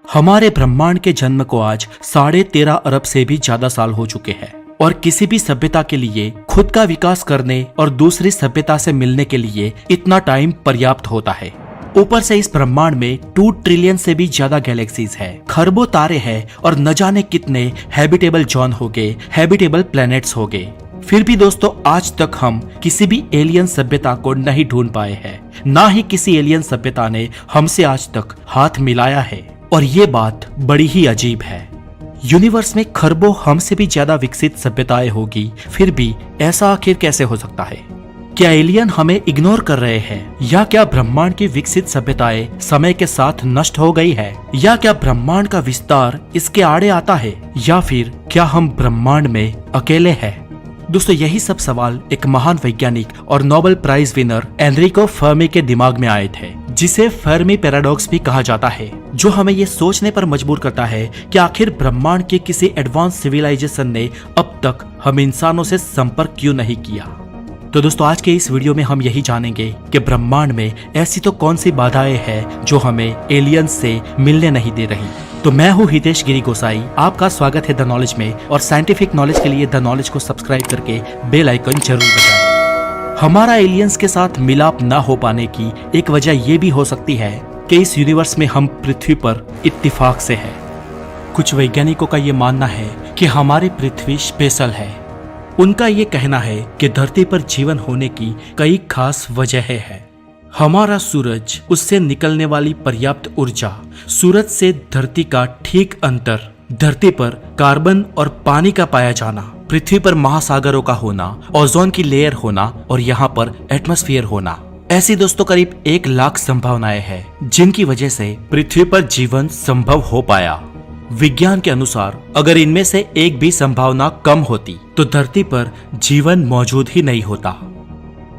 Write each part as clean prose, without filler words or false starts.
हमारे ब्रह्मांड के जन्म को आज 13.5 अरब से भी ज्यादा साल हो चुके हैं और किसी भी सभ्यता के लिए खुद का विकास करने और दूसरी सभ्यता से मिलने के लिए इतना टाइम पर्याप्त होता है। ऊपर से इस ब्रह्मांड में 2 ट्रिलियन से भी ज्यादा गैलेक्सीज है, खरबों तारे हैं और न जाने कितने हैबिटेबल जोन हो गए, हैबिटेबल प्लैनेट्स हो गए। फिर भी दोस्तों आज तक हम किसी भी एलियन सभ्यता को नहीं ढूंढ पाए हैं, ना ही किसी एलियन सभ्यता ने हमसे आज तक हाथ मिलाया है। और ये बात बड़ी ही अजीब है। यूनिवर्स में खरबों हमसे भी ज्यादा विकसित सभ्यताएं होगी, फिर भी ऐसा आखिर कैसे हो सकता है? क्या एलियन हमें इग्नोर कर रहे हैं, या क्या ब्रह्मांड की विकसित सभ्यताएं समय के साथ नष्ट हो गई है, या क्या ब्रह्मांड का विस्तार इसके आड़े आता है, या फिर क्या हम ब्रह्मांड में अकेले हैं? दोस्तों यही सब सवाल एक महान वैज्ञानिक और Nobel prize winner Enrico Fermi के दिमाग में आए थे, जिसे फर्मी पैराडॉक्स भी कहा जाता है, जो हमें ये सोचने पर मजबूर करता है कि आखिर ब्रह्मांड के किसी एडवांस सिविलाइजेशन ने अब तक हम इंसानों से संपर्क क्यों नहीं किया। तो दोस्तों आज के इस वीडियो में हम यही जानेंगे कि ब्रह्मांड में ऐसी तो कौन सी बाधाएं हैं जो हमें एलियंस से मिलने नहीं दे रही। तो मैं हूँ हितेश गिरी गोसाई, आपका स्वागत है द नॉलेज में, और साइंटिफिक नॉलेज के लिए द नॉलेज को सब्सक्राइब करके बेल आइकन जरूर दबाएं। हमारा एलियंस के साथ मिलाप न हो पाने की एक वजह ये भी हो सकती है कि इस यूनिवर्स में हम पृथ्वी पर इत्तेफाक से हैं। कुछ वैज्ञानिकों का ये मानना है कि हमारी पृथ्वी स्पेशल है। उनका ये कहना है कि धरती पर जीवन होने की कई खास वजहें हैं। हमारा सूरज, उससे निकलने वाली पर्याप्त ऊर्जा, सूरज से धरती का ठीक अंतर, धरती पर कार्बन और पानी का पाया जाना, पृथ्वी पर महासागरों का होना, ओजोन की लेयर होना और यहाँ पर एटमॉस्फेयर होना, ऐसी दोस्तों करीब 1 लाख संभावनाएं हैं जिनकी वजह से पृथ्वी पर जीवन संभव हो पाया। विज्ञान के अनुसार अगर इनमें से एक भी संभावना कम होती तो धरती पर जीवन मौजूद ही नहीं होता।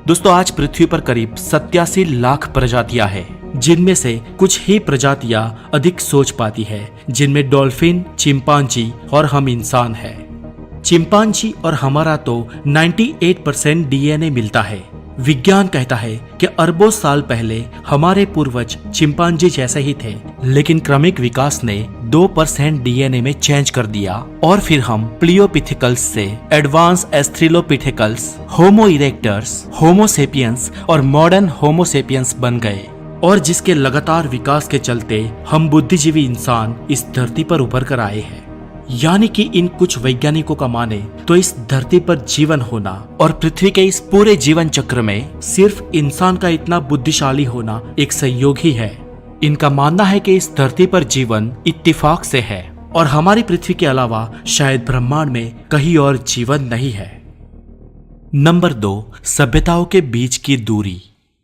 दोस्तों आज पृथ्वी पर करीब 87 लाख प्रजातियां हैं, जिनमें से कुछ ही प्रजातियां अधिक सोच पाती है, जिनमें डॉल्फिन, चिंपांजी और हम इंसान हैं। चिंपांजी और हमारा तो 98% डीएनए मिलता है। विज्ञान कहता है कि अरबों साल पहले हमारे पूर्वज चिंपांजी जैसे ही थे, लेकिन क्रमिक विकास ने 2% डीएनए में चेंज कर दिया और फिर हम प्लियोपिथिकल्स से एडवांस एस्थ्रिलोपिथेकल्स, होमो इरेक्टर्स, होमो सेपियंस और मॉडर्न होमो सेपियंस बन गए। और जिसके लगातार विकास के चलते हम बुद्धिजीवी इंसान इस धरती पर उभर कर आए हैं। यानी कि इन कुछ वैज्ञानिकों का माने तो इस धरती पर जीवन होना और पृथ्वी के इस पूरे जीवन चक्र में सिर्फ इंसान का इतना बुद्धिशाली होना एक संयोग ही है। इनका मानना है कि इस धरती पर जीवन इत्तेफाक से है और हमारी पृथ्वी के अलावा शायद ब्रह्मांड में कहीं और जीवन नहीं है। नंबर 2, सभ्यताओं के बीच की दूरी।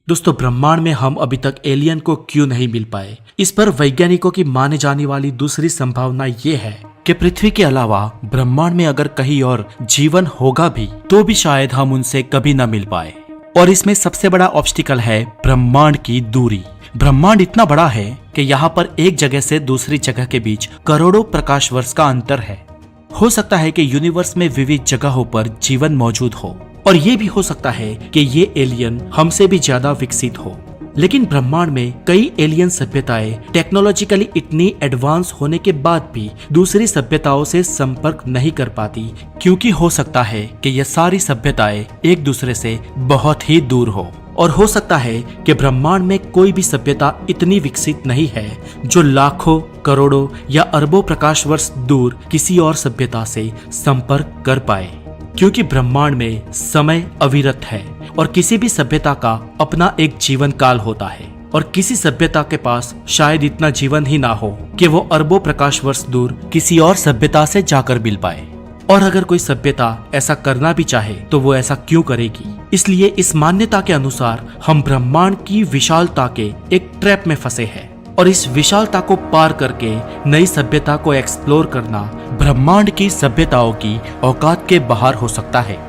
दोस्तों ब्रह्मांड में हम अभी तक एलियन को क्यों नहीं मिल पाए, इस पर वैज्ञानिकों की माने जाने वाली दूसरी संभावना ये है कि पृथ्वी के अलावा ब्रह्मांड में अगर कहीं और जीवन होगा भी तो भी शायद हम उनसे कभी न मिल पाए। और इसमें सबसे बड़ा ऑब्स्टिकल है ब्रह्मांड की दूरी। ब्रह्मांड इतना बड़ा है कि यहाँ पर एक जगह से दूसरी जगह के बीच करोड़ों प्रकाश वर्ष का अंतर है। हो सकता है कि यूनिवर्स में विविध जगहों पर जीवन मौजूद हो, और ये भी हो सकता है कि ये एलियन हमसे भी ज्यादा विकसित हो। लेकिन ब्रह्मांड में कई एलियन सभ्यताएं टेक्नोलॉजिकली इतनी एडवांस होने के बाद भी दूसरी सभ्यताओं से संपर्क नहीं कर पाती, क्योंकि हो सकता है कि ये सारी सभ्यताएं एक दूसरे से बहुत ही दूर हो। और हो सकता है कि ब्रह्मांड में कोई भी सभ्यता इतनी विकसित नहीं है जो लाखों, करोड़ों या अरबों प्रकाश वर्ष दूर किसी और सभ्यता से संपर्क कर पाए, क्योंकि ब्रह्मांड में समय अविरत है और किसी भी सभ्यता का अपना एक जीवन काल होता है, और किसी सभ्यता के पास शायद इतना जीवन ही ना हो कि वो अरबों प्रकाश वर्ष दूर किसी और सभ्यता से जाकर मिल पाए। और अगर कोई सभ्यता ऐसा करना भी चाहे तो वो ऐसा क्यों करेगी? इसलिए इस मान्यता के अनुसार हम ब्रह्मांड की विशालता के एक ट्रैप में फंसे हैं, और इस विशालता को पार करके नई सभ्यता को एक्सप्लोर करना ब्रह्मांड की सभ्यताओं की औकात के बाहर हो सकता है।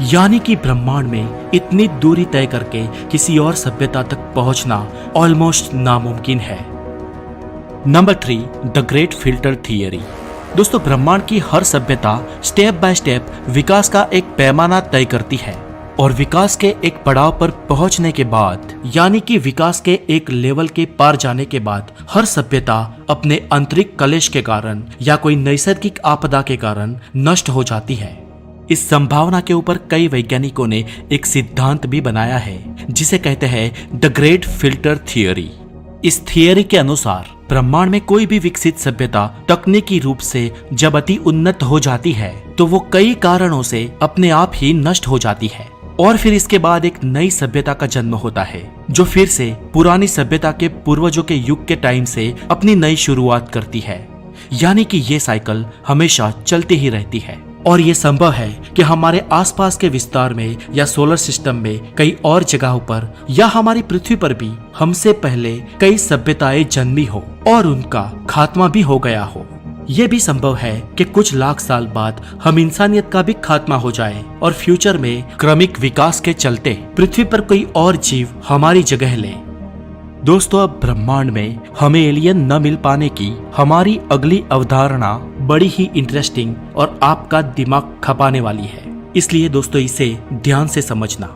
यानी कि ब्रह्मांड में इतनी दूरी तय करके किसी और सभ्यता तक पहुंचना ऑलमोस्ट नामुमकिन है। Number 3, the great filter theory. दोस्तों ब्रह्मांड की हर सभ्यता स्टेप बाय स्टेप विकास का एक पैमाना तय करती है, और विकास के एक पड़ाव पर पहुंचने के बाद, यानी कि विकास के एक लेवल के पार जाने के बाद, हर सभ्यता अपने आंतरिक कलेश के कारण या कोई नैसर्गिक आपदा के कारण नष्ट हो जाती है। इस संभावना के ऊपर कई वैज्ञानिकों ने एक सिद्धांत भी बनाया है जिसे कहते हैं द ग्रेट फिल्टर थियरी। इस थियरी के अनुसार ब्रह्मांड में कोई भी विकसित सभ्यता तकनीकी रूप से जब अति उन्नत हो जाती है तो वो कई कारणों से अपने आप ही नष्ट हो जाती है और फिर इसके बाद एक नई सभ्यता का जन्म होता है जो फिर से पुरानी सभ्यता के पूर्वजों के युग के टाइम से अपनी नई शुरुआत करती है। यानी कि ये साइकिल हमेशा चलती ही रहती है और ये संभव है कि हमारे आसपास के विस्तार में या सोलर सिस्टम में कई और जगहों पर या हमारी पृथ्वी पर भी हमसे पहले कई सभ्यताएं जन्मी हो और उनका खात्मा भी हो गया हो। ये भी संभव है कि कुछ लाख साल बाद हम इंसानियत का भी खात्मा हो जाए और फ्यूचर में क्रमिक विकास के चलते पृथ्वी पर कोई और जीव हमारी जगह ले। दोस्तों, अब ब्रह्मांड में हमें एलियन न मिल पाने की हमारी अगली अवधारणा बड़ी ही इंटरेस्टिंग और आपका दिमाग खपाने वाली है, इसलिए दोस्तों इसे ध्यान से समझना।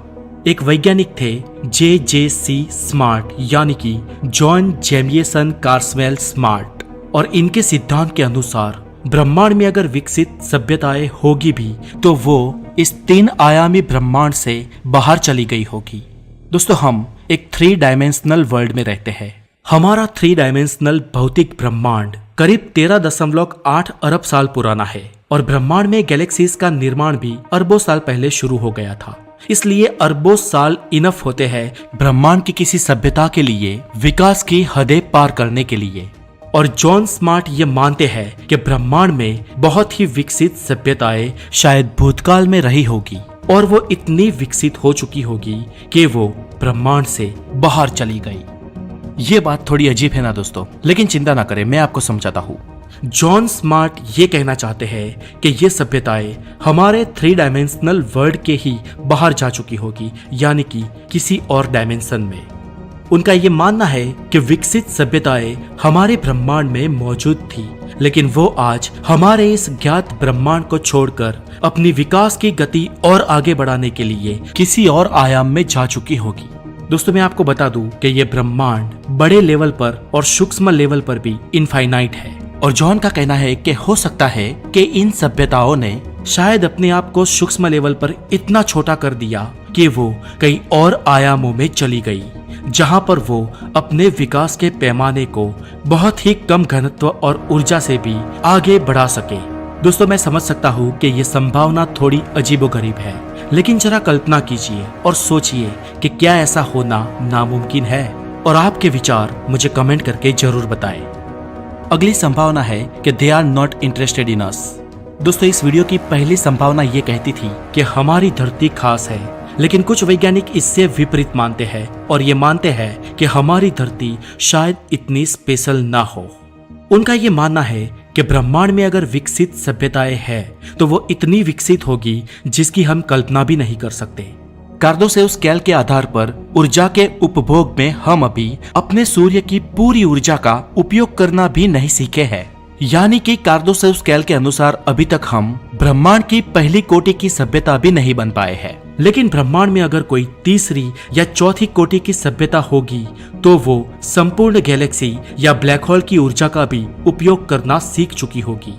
एक वैज्ञानिक थे J.J.C. स्मार्ट यानी कि जॉन जेमिसन कार्सवेल स्मार्ट, और इनके सिद्धांत के अनुसार ब्रह्मांड में अगर विकसित सभ्यताएं होगी भी तो वो इस 3 आयामी ब्रह्मांड से बाहर चली गई होगी। दोस्तों, हम एक 3 डायमेंशनल वर्ल्ड में रहते हैं। हमारा 3 डायमेंशनल भौतिक ब्रह्मांड करीब 13.8 अरब साल पुराना है और ब्रह्मांड में गैलेक्सीज का निर्माण भी अरबों साल पहले शुरू हो गया था। इसलिए अरबों साल इनफ होते हैं ब्रह्मांड की किसी सभ्यता के लिए विकास की हदें पार करने के लिए। और जॉन स्मार्ट ये मानते हैं कि ब्रह्मांड में बहुत ही विकसित सभ्यताएं शायद भूतकाल में रही होगी और वो इतनी विकसित हो चुकी होगी कि वो ब्रह्मांड से बाहर चली गई। ये बात थोड़ी अजीब है ना दोस्तों, लेकिन चिंता ना करें, मैं आपको समझाता हूँ। जॉन स्मार्ट ये कहना चाहते हैं कि ये सभ्यताएं हमारे 3 डायमेंशनल वर्ल्ड के ही बाहर जा चुकी होगी, यानी कि किसी और डायमेंशन में। उनका ये मानना है कि विकसित सभ्यताएं हमारे ब्रह्मांड में मौजूद थी, लेकिन वो आज हमारे इस ज्ञात ब्रह्मांड को छोड़कर अपनी विकास की गति और आगे बढ़ाने के लिए किसी और आयाम में जा चुकी होगी। दोस्तों, मैं आपको बता दूं कि ये ब्रह्मांड बड़े लेवल पर और सूक्ष्म लेवल पर भी इनफाइनाइट है और जॉन का कहना है कि हो सकता है कि इन सभ्यताओं ने शायद अपने आप को सूक्ष्म लेवल पर इतना छोटा कर दिया कि वो कई और आयामों में चली गई, जहां पर वो अपने विकास के पैमाने को बहुत ही कम घनत्व और ऊर्जा से भी आगे बढ़ा सके। दोस्तों, मैं समझ सकता हूँ कि ये संभावना थोड़ी अजीबोगरीब है, लेकिन जरा कल्पना कीजिए और सोचिए कि क्या ऐसा होना नामुमकिन है, और आपके विचार मुझे कमेंट करके जरूर बताएं। अगली संभावना है कि they are not interested in us. दोस्तों, इस वीडियो की पहली संभावना ये कहती थी कि हमारी धरती खास है, लेकिन कुछ वैज्ञानिक इससे विपरीत मानते हैं और ये मानते हैं कि हमारी धरती शायद इतनी स्पेशल ना हो। उनका ये मानना है कि ब्रह्मांड में अगर विकसित सभ्यताएं हैं तो वो इतनी विकसित होगी जिसकी हम कल्पना भी नहीं कर सकते। कार्दोसेउस स्केल के आधार पर ऊर्जा के उपभोग में हम अभी अपने सूर्य की पूरी ऊर्जा का उपयोग करना भी नहीं सीखे हैं। यानी कि कार्दोसेउस स्केल के अनुसार अभी तक हम ब्रह्मांड की पहली कोटि की सभ्यता भी नहीं बन पाए हैं। लेकिन ब्रह्मांड में अगर कोई तीसरी या चौथी कोटि की सभ्यता होगी तो वो संपूर्ण गैलेक्सी या ब्लैक होल की ऊर्जा का भी उपयोग करना सीख चुकी होगी।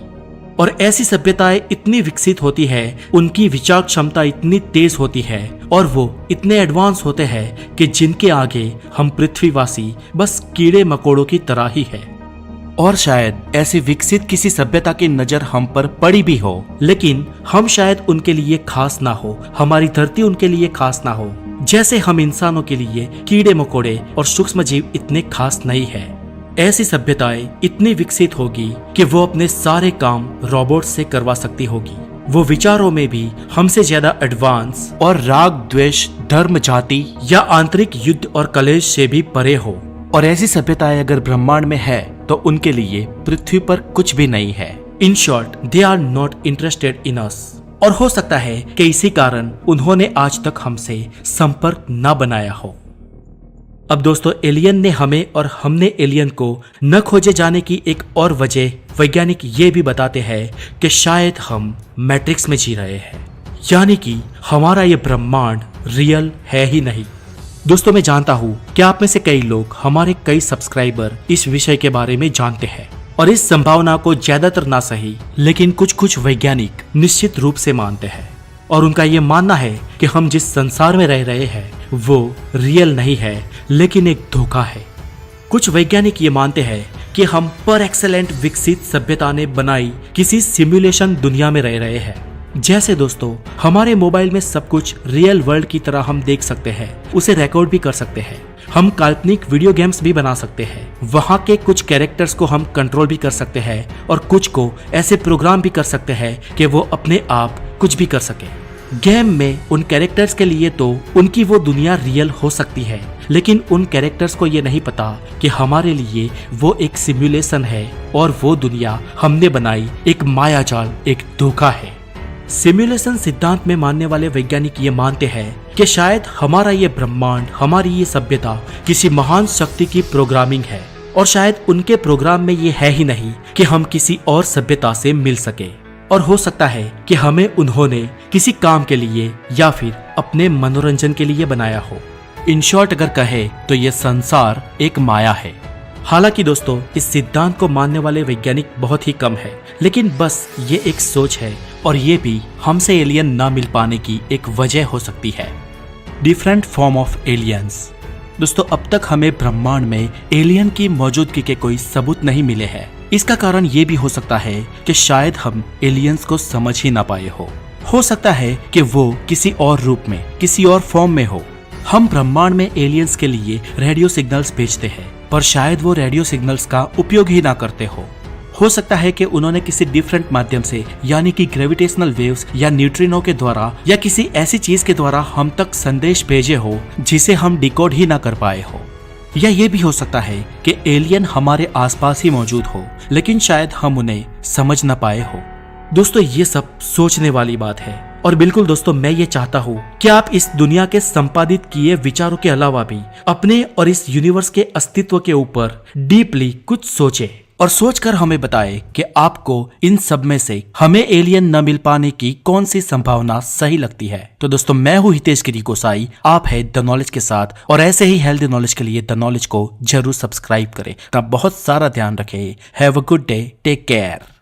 और ऐसी सभ्यताएं इतनी विकसित होती है, उनकी विचार क्षमता इतनी तेज होती है और वो इतने एडवांस होते हैं कि जिनके आगे हम पृथ्वीवासी बस कीड़े मकोड़ों की तरह ही है। और शायद ऐसी विकसित किसी सभ्यता की नजर हम पर पड़ी भी हो, लेकिन हम शायद उनके लिए खास ना हो, हमारी धरती उनके लिए खास ना हो, जैसे हम इंसानों के लिए कीड़े मकोड़े और सूक्ष्म जीव इतने खास नहीं है। ऐसी सभ्यताएं इतनी विकसित होगी कि वो अपने सारे काम रोबोट से करवा सकती होगी। वो विचारों में भी हमसे ज्यादा एडवांस और राग द्वेष, धर्म, जाति या आंतरिक युद्ध और कलेश से भी परे हो। और ऐसी सभ्यताएं अगर ब्रह्मांड में है तो उनके लिए पृथ्वी पर कुछ भी नहीं है। In short, they are not interested in us. और हो सकता है कि इसी कारण उन्होंने आज तक हमसे संपर्क न बनाया हो। अब दोस्तों, एलियन ने हमें और हमने एलियन को न खोजे जाने की एक और वजह वैज्ञानिक ये भी बताते हैं कि शायद हम मैट्रिक्स में जी रहे हैं, यानी कि हमारा ये ब्रह्मांड रियल है ही नहीं। दोस्तों मैं जानता हूँ कि आप में से कई लोग, हमारे कई सब्सक्राइबर इस विषय के बारे में जानते हैं और इस संभावना को ज्यादातर ना सही लेकिन कुछ वैज्ञानिक निश्चित रूप से मानते हैं और उनका ये मानना है कि हम जिस संसार में रह रहे हैं वो रियल नहीं है लेकिन एक धोखा है। कुछ वैज्ञानिक ये मानते हैं कि हम पर एक्सेलेंट विकसित सभ्यता ने बनाई किसी सिमुलेशन दुनिया में रह रहे हैं। जैसे दोस्तों हमारे मोबाइल में सब कुछ रियल वर्ल्ड की तरह हम देख सकते हैं, उसे रिकॉर्ड भी कर सकते हैं, हम काल्पनिक वीडियो गेम्स भी बना सकते हैं, वहाँ के कुछ कैरेक्टर्स को हम कंट्रोल भी कर सकते हैं और कुछ को ऐसे प्रोग्राम भी कर सकते हैं कि वो अपने आप कुछ भी कर सके। गेम में उन कैरेक्टर्स के लिए तो उनकी वो दुनिया रियल हो सकती है लेकिन उन कैरेक्टर्स को ये नहीं पता कि हमारे लिए वो एक सिमुलेशन है और वो दुनिया हमने बनाई एक मायाजाल, एक धोखा है। सिमुलेशन सिद्धांत में मानने वाले वैज्ञानिक ये मानते हैं कि शायद हमारा ये ब्रह्मांड, हमारी ये सभ्यता किसी महान शक्ति की प्रोग्रामिंग है और शायद उनके प्रोग्राम में ये है ही नहीं कि हम किसी और सभ्यता से मिल सके और हो सकता है कि हमें उन्होंने किसी काम के लिए या फिर अपने मनोरंजन के लिए बनाया हो। इन शॉर्ट अगर कहे तो ये संसार एक माया है। हालांकि दोस्तों इस सिद्धांत को मानने वाले वैज्ञानिक बहुत ही कम है लेकिन बस ये एक सोच है और ये भी हमसे एलियन ना मिल पाने की एक वजह हो सकती है। Different form of aliens. दोस्तों अब तक हमें ब्रह्मांड में एलियन की मौजूदगी के कोई सबूत नहीं मिले हैं। इसका कारण ये भी हो सकता है कि शायद हम एलियंस को समझ ही ना पाए हो सकता है कि वो किसी और रूप में, किसी और फॉर्म में हो। हम ब्रह्मांड में एलियंस के लिए रेडियो सिग्नल्स भेजते हैं पर शायद वो रेडियो सिग्नल्स का उपयोग ही ना करते हो सकता है कि उन्होंने किसी डिफरेंट माध्यम से यानी कि ग्रेविटेशनल वेव्स या न्यूट्रिनो के द्वारा या किसी ऐसी चीज के द्वारा हम तक संदेश भेजे हो जिसे हम डिकोड ही ना कर पाए हो। या ये भी हो सकता है कि एलियन हमारे आसपास ही मौजूद हो लेकिन शायद हम उन्हें समझ ना पाए हो। दोस्तों ये सब सोचने वाली बात है और बिल्कुल दोस्तों मैं ये चाहता हूँ कि आप इस दुनिया के संपादित किए विचारों के अलावा भी अपने और इस यूनिवर्स के अस्तित्व के ऊपर डीपली कुछ सोचें और सोचकर हमें बताएं कि आपको इन सब में से हमें एलियन न मिल पाने की कौन सी संभावना सही लगती है। तो दोस्तों मैं हूँ हितेश गिरी गोसाई, आप है द नॉलेज के साथ और ऐसे ही हेल्दी नॉलेज के लिए द नॉलेज को जरूर सब्सक्राइब करें। तब बहुत सारा ध्यान रखें। Have a good day, take care.